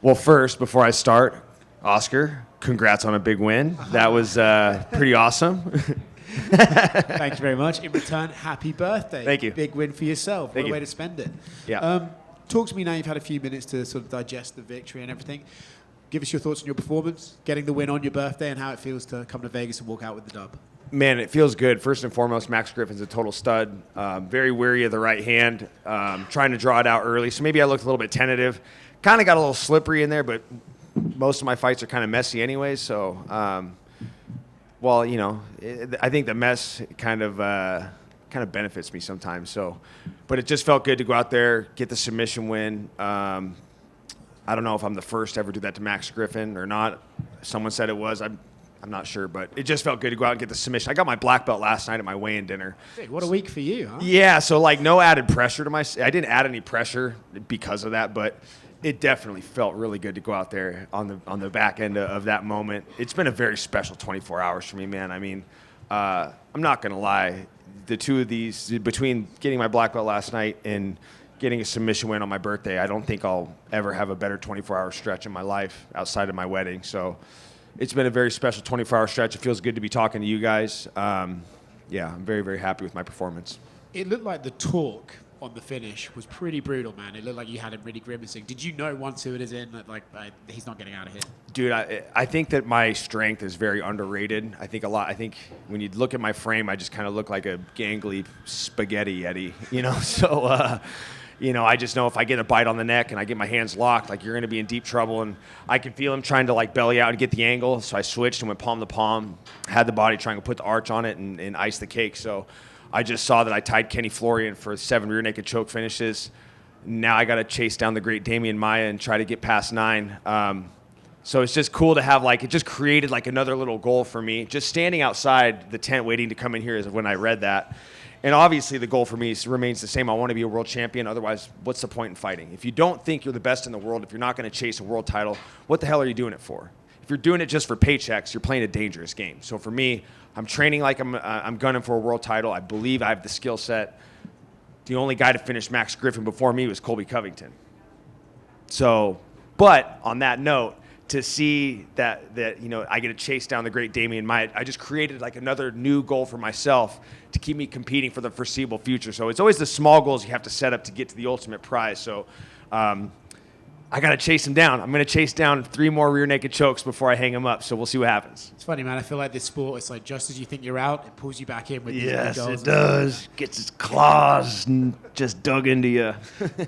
Well, first, before I start, Oscar, congrats on a big win. That was pretty awesome. Thank you very much. In return, happy birthday. Thank you. Big win for yourself. Thank What a you. way to spend it. Yeah. Talk to me now. You've had a few minutes to sort of digest the victory and everything. Give us your thoughts on your performance, getting the win on your birthday, and how it feels to come to Vegas and walk out with the dub. Man, it feels good. First and foremost, Max Griffin's a total stud. Very wary of the right hand, trying to draw it out early. So maybe I looked a little bit tentative. Kind of got a little slippery in there, but most of my fights are kind of messy anyways. So, I think the mess kind of benefits me sometimes. So, but it just felt good to go out there, get the submission win. I don't know if I'm the first to ever do that to Max Griffin or not. Someone said it was. I'm not sure, but it just felt good to go out and get the submission. I got my black belt last night at my weigh-in dinner. Hey, what a week for you, huh? Yeah, so like no added pressure to I didn't add any pressure because of that, but it definitely felt really good to go out there on the back end of that moment. It's been a very special 24 hours for me, man. I mean, I'm not going to lie. The two of these, between getting my black belt last night and getting a submission win on my birthday, I don't think I'll ever have a better 24-hour stretch in my life outside of my wedding. So it's been a very special 24-hour stretch. It feels good to be talking to you guys. I'm very, very happy with my performance. It looked like the talk on the finish was pretty brutal, man. It looked like you had him really grimacing. Did you know once he was in that, he's not getting out of here? Dude, I think that my strength is very underrated. I think when you look at my frame, I just kind of look like a gangly spaghetti yeti, you know? So, I just know if I get a bite on the neck and I get my hands locked, like, you're going to be in deep trouble. And I can feel him trying to, like, belly out and get the angle. So I switched and went palm to palm, had the body trying to put the arch on it and ice the cake. So I just saw that I tied Kenny Florian for 7 rear naked choke finishes. Now I got to chase down the great Damian Maia and try to get past 9. So it's just cool to have, it just created, another little goal for me. Just standing outside the tent waiting to come in here is when I read that. And obviously the goal for me remains the same. I want to be a world champion. Otherwise, what's the point in fighting? If you don't think you're the best in the world, if you're not going to chase a world title, what the hell are you doing it for? If you're doing it just for paychecks, you're playing a dangerous game. So for me, I'm training like I'm gunning for a world title. I believe I have the skill set. The only guy to finish Max Griffin before me was Colby Covington. So, but on that note, to see that I get to chase down the great Damian Maia, I just created another new goal for myself to keep me competing for the foreseeable future. So it's always the small goals you have to set up to get to the ultimate prize. So I got to chase him down. I'm going to chase down 3 more rear naked chokes before I hang him up. So we'll see what happens. It's funny, man. I feel like this sport, it's just as you think you're out, it pulls you back in with these Yes, goals. it does. Gets its claws and just dug into you.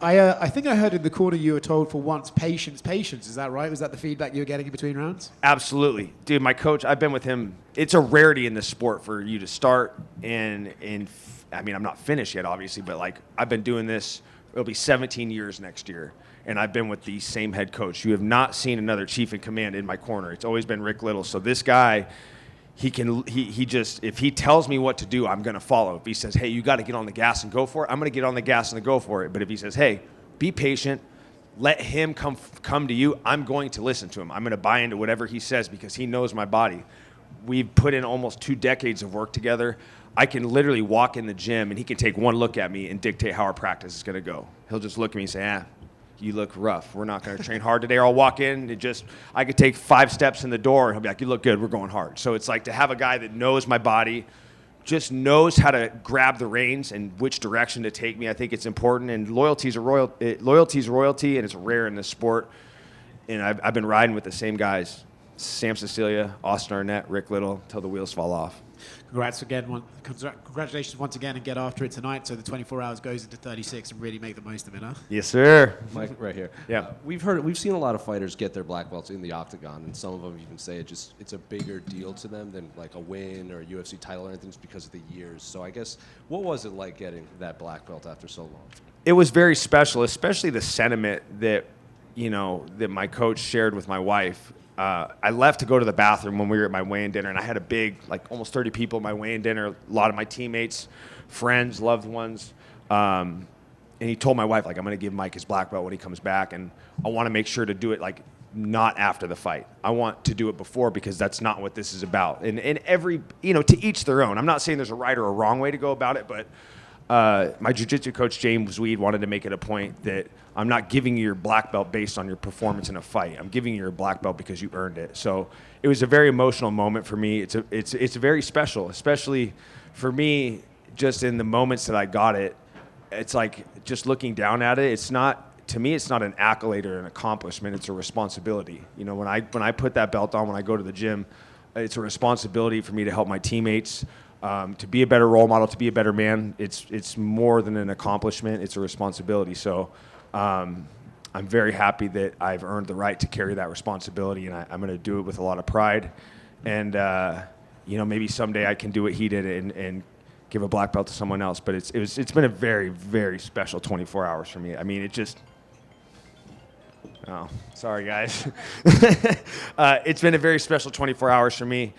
I think I heard in the corner you were told for once, patience. Is that right? Was that the feedback you were getting in between rounds? Absolutely. Dude, my coach, I've been with him. It's a rarity in this sport for you to start and I mean, I'm not finished yet, obviously, but I've been doing this. It'll be 17 years next year. And I've been with the same head coach. You have not seen another chief in command in my corner. It's always been Rick Little. So this guy, he just, if he tells me what to do, I'm going to follow. If he says, hey, you got to get on the gas and go for it, I'm going to get on the gas and go for it. But if he says, hey, be patient, let him come to you, I'm going to listen to him. I'm going to buy into whatever he says because he knows my body. We've put in almost 2 decades of work together. I can literally walk in the gym and he can take one look at me and dictate how our practice is going to go. He'll just look at me and say, you look rough. We're not going to train hard today. Or I'll walk in and I could take 5 steps in the door and he'll be like, you look good. We're going hard. So it's to have a guy that knows my body, just knows how to grab the reins and which direction to take me. I think it's important. And loyalty's royalty, and it's rare in this sport. And I've been riding with the same guys, Sam Cecilia, Austin Arnett, Rick Little, till the wheels fall off. Congratulations once again, and get after it tonight. So the 24 hours goes into 36 and really make the most of it, huh? Yes, sir. Mike, right here. Yeah. We've seen a lot of fighters get their black belts in the octagon, and some of them even say it's a bigger deal to them than a win or a UFC title or anything, just because of the years. So I guess, what was it like getting that black belt after so long? It was very special, especially the sentiment that that my coach shared with my wife. I left to go to the bathroom when we were at my weigh-in dinner, and I had a big, almost 30 people at my weigh-in dinner, a lot of my teammates, friends, loved ones. And he told my wife, I'm going to give Mike his black belt when he comes back, and I want to make sure to do it, not after the fight. I want to do it before because that's not what this is about. And every, to each their own. I'm not saying there's a right or a wrong way to go about it, but my jiu-jitsu coach, James Weed, wanted to make it a point that I'm not giving you your black belt based on your performance in a fight. I'm giving you your black belt because you earned it. So it was a very emotional moment for me. It's very special, especially for me, just in the moments that I got it. It's like just looking down at it, to me, it's not an accolade or an accomplishment. It's a responsibility. You know, when I put that belt on, when I go to the gym, it's a responsibility for me to help my teammates, to be a better role model, to be a better man. It's more than an accomplishment. It's a responsibility. So I'm very happy that I've earned the right to carry that responsibility, and I'm going to do it with a lot of pride. And maybe someday I can do what he did and give a black belt to someone else. But it's been a very, very special 24 hours for me. I mean, oh, sorry guys. It's been a very special 24 hours for me.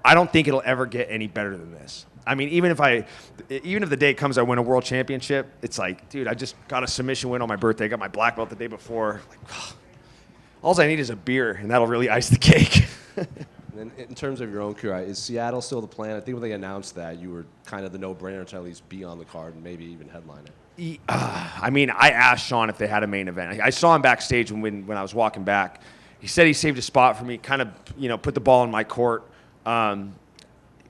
I don't think it'll ever get any better than this. I mean, even if the day comes I win a world championship, it's like, dude, I just got a submission win on my birthday. I got my black belt the day before. Like, all I need is a beer, and that'll really ice the cake. And in terms of your own career, is Seattle still the plan? I think when they announced that, you were kind of the no-brainer to at least be on the card and maybe even headline it. I mean, I asked Sean if they had a main event. I saw him backstage when I was walking back. He said he saved a spot for me, kind of, put the ball in my court.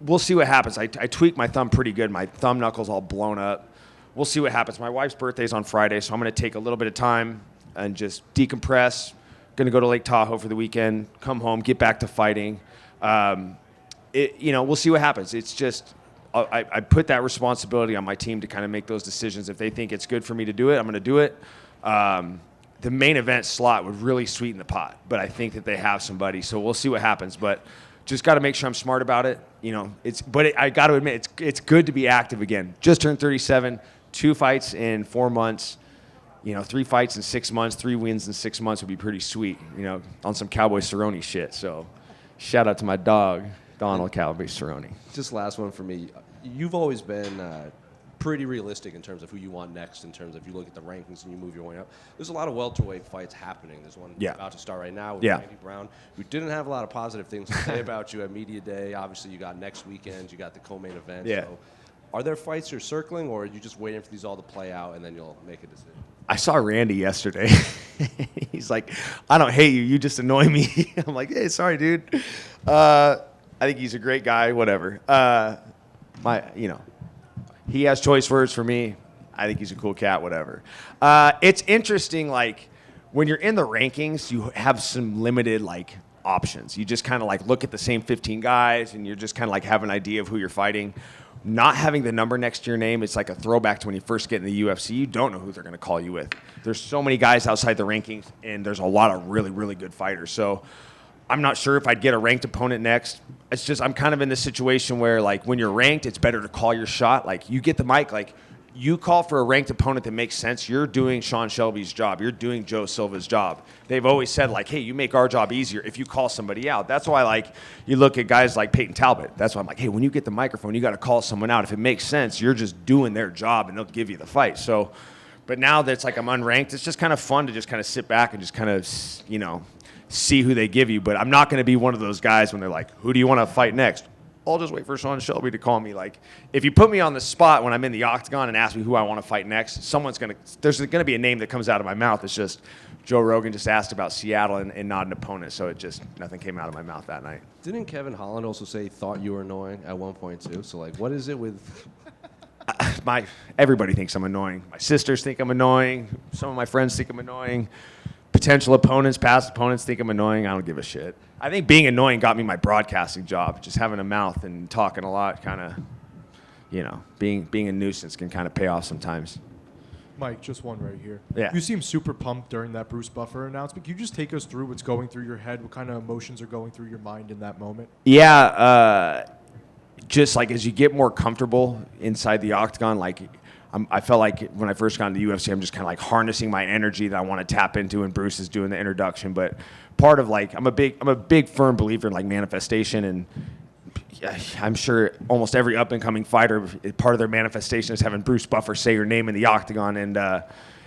We'll see what happens. I tweaked my thumb pretty good. My thumb knuckle's all blown up. We'll see what happens. My wife's birthday's on Friday, so I'm going to take a little bit of time and just decompress. Going to go to Lake Tahoe for the weekend, come home, get back to fighting. We'll see what happens. It's just I put that responsibility on my team to kind of make those decisions. If they think it's good for me to do it, I'm going to do it. The main event slot would really sweeten the pot, but I think that they have somebody, so we'll see what happens. But just got to make sure I'm smart about it. I got to admit, it's good to be active again. Just turned 37, 2 fights in 4 months. 3 fights in 6 months, 3 wins in 6 months would be pretty sweet, on some Cowboy Cerrone shit. So shout out to my dog, Donald Cowboy Cerrone. Just last one for me. You've always been pretty realistic in terms of who you want next, in terms of you look at the rankings and you move your way up. There's a lot of welterweight fights happening. There's one about to start right now with Randy Brown, who didn't have a lot of positive things to say about you at Media Day. Obviously, you got next weekend. You got the co-main event. Yeah. So are there fights you're circling, or are you just waiting for these all to play out and then you'll make a decision? I saw Randy yesterday. He's like, I don't hate you. You just annoy me. I'm like, hey, sorry, dude. I think he's a great guy, whatever. He has choice words for me. I think he's a cool cat, whatever. It's interesting, like, when you're in the rankings, you have some limited, options. You just kind of, look at the same 15 guys, and you're just kind of, have an idea of who you're fighting. Not having the number next to your name, it's like a throwback to when you first get in the UFC. You don't know who they're going to call you with. There's so many guys outside the rankings, and there's a lot of really, really good fighters. So I'm not sure if I'd get a ranked opponent next. It's just I'm kind of in this situation where, when you're ranked, it's better to call your shot. You get the mic. You call for a ranked opponent that makes sense. You're doing Sean Shelby's job. You're doing Joe Silva's job. They've always said, hey, you make our job easier if you call somebody out. That's why, you look at guys like Peyton Talbot. That's why I'm like, hey, when you get the microphone, you got to call someone out. If it makes sense, you're just doing their job, and they'll give you the fight. So, but now that it's I'm unranked, it's just kind of fun to just kind of sit back and just kind of, see who they give you. But I'm not going to be one of those guys when they're like, who do you want to fight next? I'll just wait for Sean Shelby to call me. If you put me on the spot when I'm in the octagon and ask me who I want to fight next, there's going to be a name that comes out of my mouth. It's just Joe Rogan just asked about Seattle and not an opponent, so nothing came out of my mouth that night. Didn't Kevin Holland also say he thought you were annoying at one point too? So what is it with? Everybody thinks I'm annoying. My sisters think I'm annoying. Some of my friends think I'm annoying. Potential opponents, past opponents think I'm annoying. I don't give a shit. I think being annoying got me my broadcasting job. Just having a mouth and talking a lot kind of, being a nuisance can kind of pay off sometimes. Mike, just one right here. Yeah. You seem super pumped during that Bruce Buffer announcement. Can you just take us through what's going through your head? What kind of emotions are going through your mind in that moment? Yeah, just as you get more comfortable inside the octagon, I felt like when I first got into the UFC, I'm just kind of harnessing my energy that I want to tap into, and Bruce is doing the introduction. But part of I'm a big firm believer in manifestation, and I'm sure almost every up and coming fighter, part of their manifestation is having Bruce Buffer say your name in the octagon. And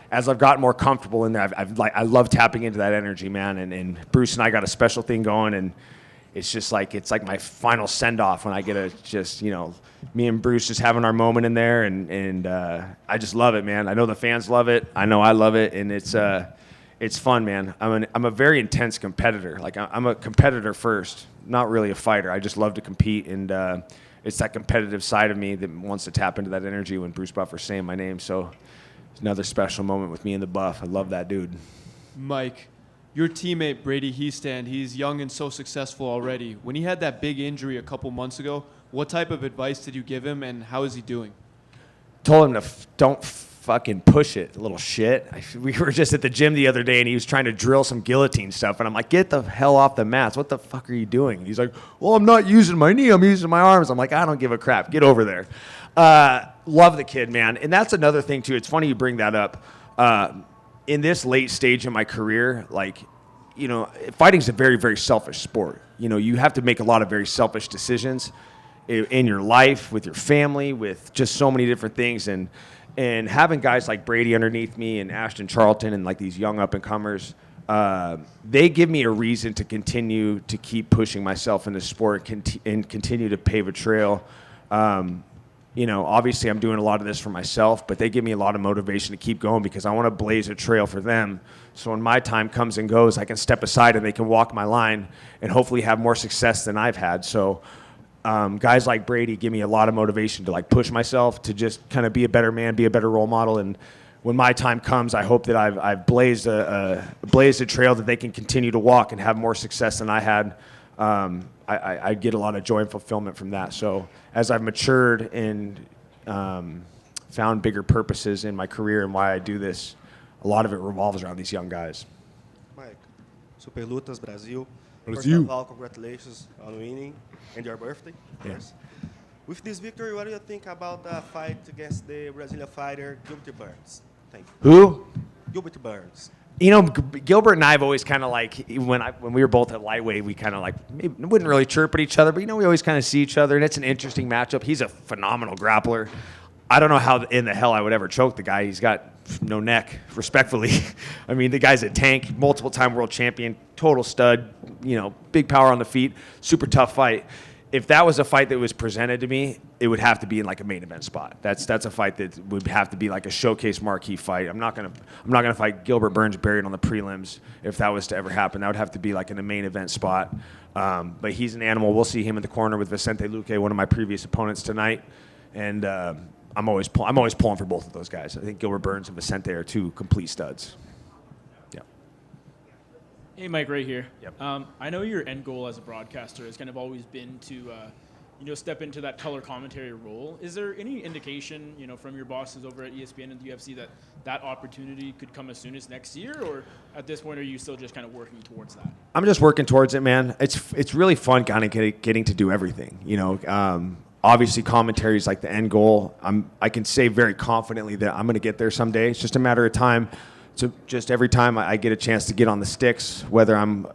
as I've gotten more comfortable in there, I love tapping into that energy, man. And Bruce and I got a special thing going, and it's just like it's like my final send off when I get to just me and Bruce just having our moment in there, and I just love it, man. I know the fans love it. I know I love it, and it's fun, man. I'm a very intense competitor. Like I'm a competitor first, not really a fighter. I just love to compete, and it's that competitive side of me that wants to tap into that energy when Bruce Buffer's saying my name. So it's another special moment with me and the Buff. I love that dude. Mike, your teammate Brady Heastand, he's young and so successful already. When he had that big injury a couple months ago, what type of advice did you give him, and how is he doing? Told him to don't fucking push it, little shit. We were just at the gym the other day, and he was trying to drill some guillotine stuff, and I'm like, get the hell off the mats. What the fuck are you doing? And he's like, well, I'm not using my knee. I'm using my arms. I'm like, I don't give a crap. Get over there. Love the kid, man. And that's another thing, too. It's funny you bring that up. In this late stage of my career, fighting's a very, very selfish sport. You have to make a lot of very selfish decisions in your life, with your family, with just so many different things. And having guys like Brady underneath me and Ashton Charlton and like these young up-and-comers, they give me a reason to continue to keep pushing myself in the sport and continue to pave a trail. Obviously I'm doing a lot of this for myself, but they give me a lot of motivation to keep going because I want to blaze a trail for them. So when my time comes and goes, I can step aside and they can walk my line and hopefully have more success than I've had. So guys like Brady give me a lot of motivation to push myself to just kind of be a better man, be a better role model. And when my time comes, I hope that I've blazed a trail that they can continue to walk and have more success than I had. I get a lot of joy and fulfillment from that. So as I've matured and found bigger purposes in my career and why I do this, a lot of it revolves around these young guys. Mike, Super Lutas Brasil. Brasil. First of all, congratulations on winning and your birthday. Yeah. Yes. With this victory, what do you think about the fight against the Brazilian fighter Gilbert Burns? Thank you. Who? Gilbert Burns. Gilbert and I have always kind of when we were both at lightweight, we kind of wouldn't really chirp at each other, but we always kind of see each other, and it's an interesting matchup. He's a phenomenal grappler. I don't know how in the hell I would ever choke the guy. He's got no neck, respectfully. I mean, the guy's a tank, multiple-time world champion, total stud, big power on the feet, super tough fight. If that was a fight that was presented to me, it would have to be in a main event spot. That's a fight that would have to be a showcase marquee fight. I'm not gonna fight Gilbert Burns buried on the prelims if that was to ever happen. That would have to be in a main event spot. But he's an animal. We'll see him in the corner with Vicente Luque, one of my previous opponents tonight, and I'm always pulling for both of those guys. I think Gilbert Burns and Vicente are two complete studs. Hey, Mike, right here. Yep. I know your end goal as a broadcaster has kind of always been to, step into that color commentary role. Is there any indication, from your bosses over at ESPN and the UFC that opportunity could come as soon as next year, or at this point are you still just kind of working towards that? I'm just working towards it, man. It's really fun kind of getting to do everything. Obviously, commentary is the end goal. I can say very confidently that I'm going to get there someday. It's just a matter of time. So just every time I get a chance to get on the sticks, whether I'm,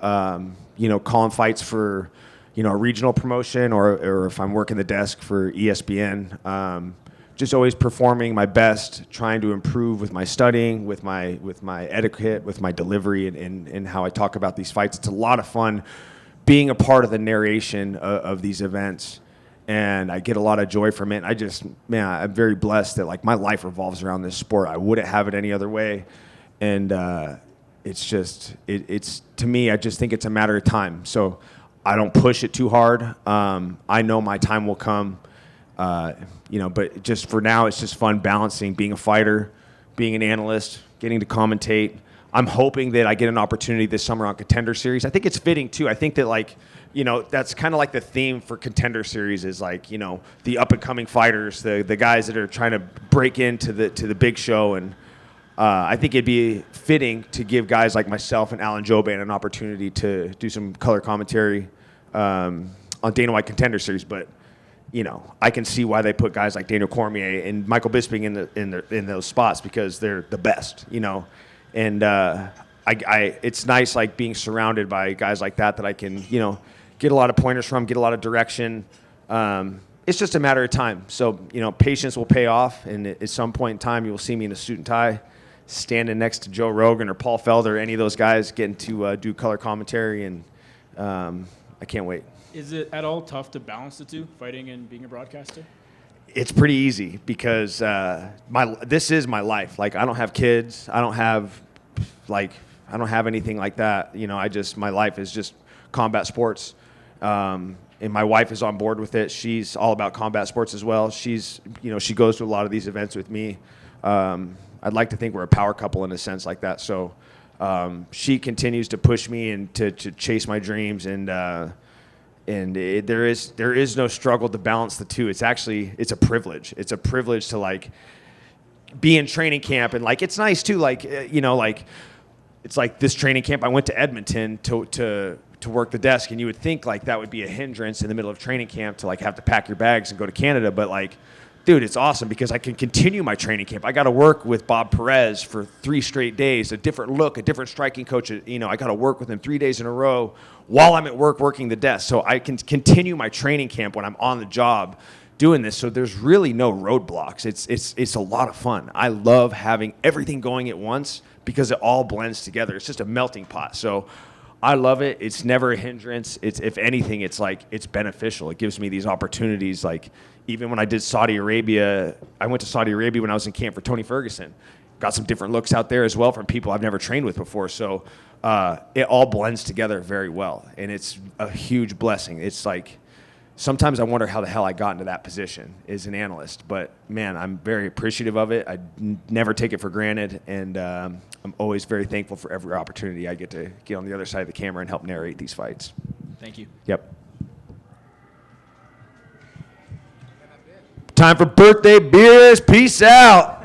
calling fights for, a regional promotion or if I'm working the desk for ESPN, just always performing my best, trying to improve with my studying, with my etiquette, with my delivery, and how I talk about these fights. It's a lot of fun being a part of the narration of these events. And I get a lot of joy from it. I'm very blessed that my life revolves around this sport. I wouldn't have it any other way. And it's to me, I just think it's a matter of time. So I don't push it too hard. I know my time will come, but just for now, it's just fun balancing being a fighter, being an analyst, getting to commentate. I'm hoping that I get an opportunity this summer on Contender Series. I think it's fitting too. I think that that's kind of the theme for Contender Series is the up and coming fighters, the guys that are trying to break into the big show. And I think it'd be fitting to give guys like myself and Alan Jouban an opportunity to do some color commentary on Dana White Contender Series. But I can see why they put guys like Daniel Cormier and Michael Bisping in those spots because they're the best. And it's nice being surrounded by guys like that I can get a lot of pointers from, get a lot of direction. It's just a matter of time. So patience will pay off, and at some point in time, you will see me in a suit and tie, standing next to Joe Rogan or Paul Felder or any of those guys getting to do color commentary. And I can't wait. Is it at all tough to balance the two, fighting and being a broadcaster? It's pretty easy because this is my life. Like, I don't have kids. I don't have anything like that. You know, my life is just combat sports. And my wife is on board with it. She's all about combat sports as well. She goes to a lot of these events with me. I'd like to think we're a power couple in a sense like that. So she continues to push me and to chase my dreams, and there is no struggle to balance the two. It's a privilege. It's a privilege to like be in training camp, and like it's nice too. Like it's like this training camp. I went to Edmonton to work the desk, and you would think like that would be a hindrance in the middle of training camp to like have to pack your bags and go to Canada, but like, dude, it's awesome because I can continue my training camp. I got to work with Bob Perez for 3 straight days, a different look, a different striking coach. You know, I got to work with him 3 days in a row while I'm at work working the desk. So I can continue my training camp when I'm on the job doing this. So there's really no roadblocks. It's a lot of fun. I love having everything going at once because it all blends together. It's just a melting pot. So I love it. It's never a hindrance. If anything, it's beneficial. It gives me these opportunities. Like, even when I did Saudi Arabia, I went to Saudi Arabia when I was in camp for Tony Ferguson. Got some different looks out there as well from people I've never trained with before. So it all blends together very well, and it's a huge blessing. It's like, sometimes I wonder how the hell I got into that position as an analyst. But, man, I'm very appreciative of it. I never take it for granted, and I'm always very thankful for every opportunity I get to get on the other side of the camera and help narrate these fights. Thank you. Yep. Time for birthday beers. Peace out.